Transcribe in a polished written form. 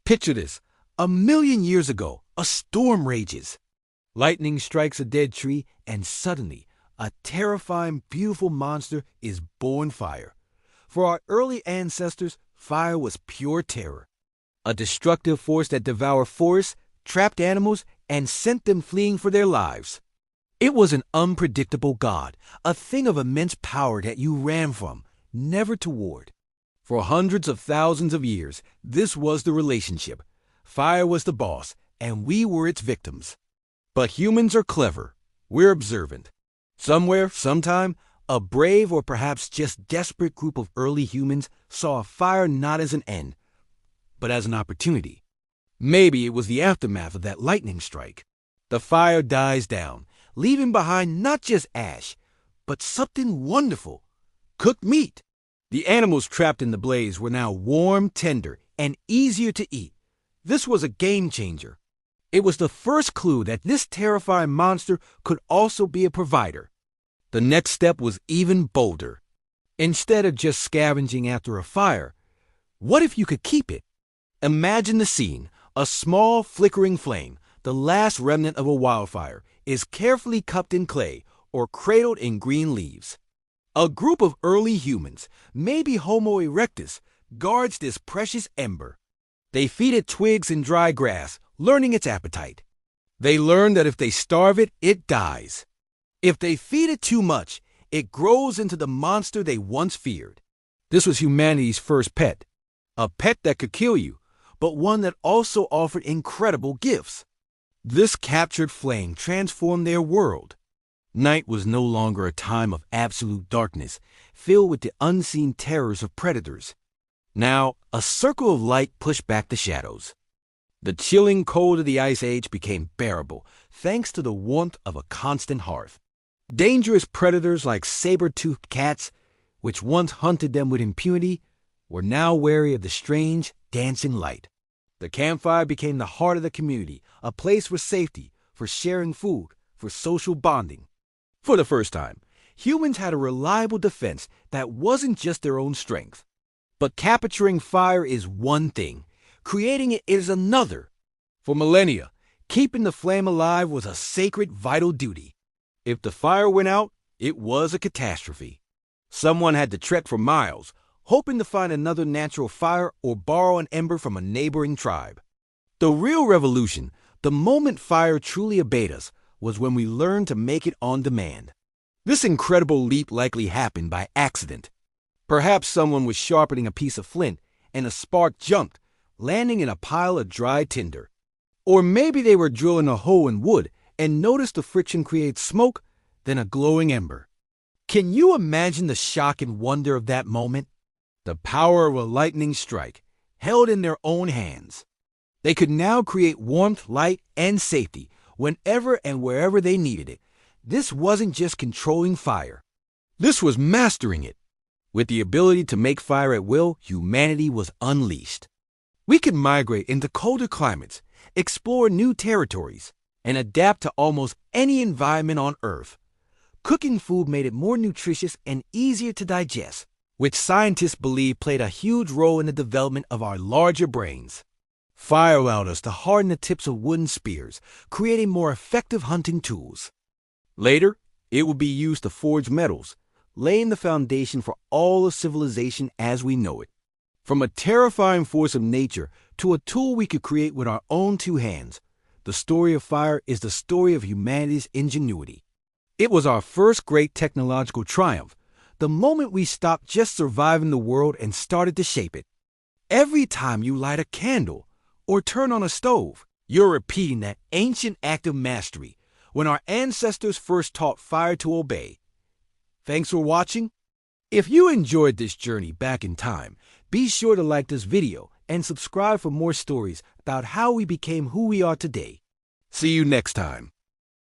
Picture this. 1,000,000 years ago, a storm rages. Lightning strikes a dead tree, and suddenly, a terrifying, beautiful monster is born fire. For our early ancestors, fire was pure terror. A destructive force that devoured forests, trapped animals, and sent them fleeing for their lives. It was an unpredictable god, a thing of immense power that you ran from, never toward. For hundreds of thousands of years, this was the relationship. Fire was the boss, and we were its victims. But humans are clever. We're observant. Somewhere, sometime, a brave or perhaps just desperate group of early humans saw fire not as an end, but as an opportunity. Maybe it was the aftermath of that lightning strike. The fire dies down, leaving behind not just ash, but something wonderful: cooked meat. The animals trapped in the blaze were now warm, tender, and easier to eat. This was a game changer. It was the first clue that this terrifying monster could also be a provider. The next step was even bolder. Instead of just scavenging after a fire, what if you could keep it? Imagine the scene. A small, flickering flame, the last remnant of a wildfire, is carefully cupped in clay or cradled in green leaves. A group of early humans, maybe Homo erectus, guards this precious ember. They feed it twigs and dry grass, learning its appetite. They learn that if they starve it, it dies. If they feed it too much, it grows into the monster they once feared. This was humanity's first pet. A pet that could kill you, but one that also offered incredible gifts. This captured flame transformed their world. Night was no longer a time of absolute darkness, filled with the unseen terrors of predators. Now, a circle of light pushed back the shadows. The chilling cold of the Ice Age became bearable, thanks to the warmth of a constant hearth. Dangerous predators like saber-toothed cats, which once hunted them with impunity, were now wary of the strange, dancing light. The campfire became the heart of the community, a place for safety, for sharing food, for social bonding. For the first time, humans had a reliable defense that wasn't just their own strength. But capturing fire is one thing. Creating it is another. For millennia, keeping the flame alive was a sacred, vital duty. If the fire went out, it was a catastrophe. Someone had to trek for miles, hoping to find another natural fire or borrow an ember from a neighboring tribe. The real revolution, the moment fire truly obeyed us, was when we learned to make it on demand. This incredible leap likely happened by accident. Perhaps someone was sharpening a piece of flint and a spark jumped, landing in a pile of dry tinder. Or maybe they were drilling a hole in wood and noticed the friction create smoke, then a glowing ember. Can you imagine the shock and wonder of that moment? The power of a lightning strike, held in their own hands. They could now create warmth, light, and safety whenever and wherever they needed it. This wasn't just controlling fire. This was mastering it. With the ability to make fire at will, humanity was unleashed. We could migrate into colder climates, explore new territories, and adapt to almost any environment on Earth. Cooking food made it more nutritious and easier to digest, which scientists believe played a huge role in the development of our larger brains. Fire allowed us to harden the tips of wooden spears, creating more effective hunting tools. Later, it would be used to forge metals, laying the foundation for all of civilization as we know it. From a terrifying force of nature to a tool we could create with our own two hands, the story of fire is the story of humanity's ingenuity. It was our first great technological triumph, the moment we stopped just surviving the world and started to shape it. Every time you light a candle or turn on a stove, you're repeating that ancient act of mastery when our ancestors first taught fire to obey. Thanks for watching. If you enjoyed this journey back in time, be sure to like this video and subscribe for more stories about how we became who we are today. See you next time.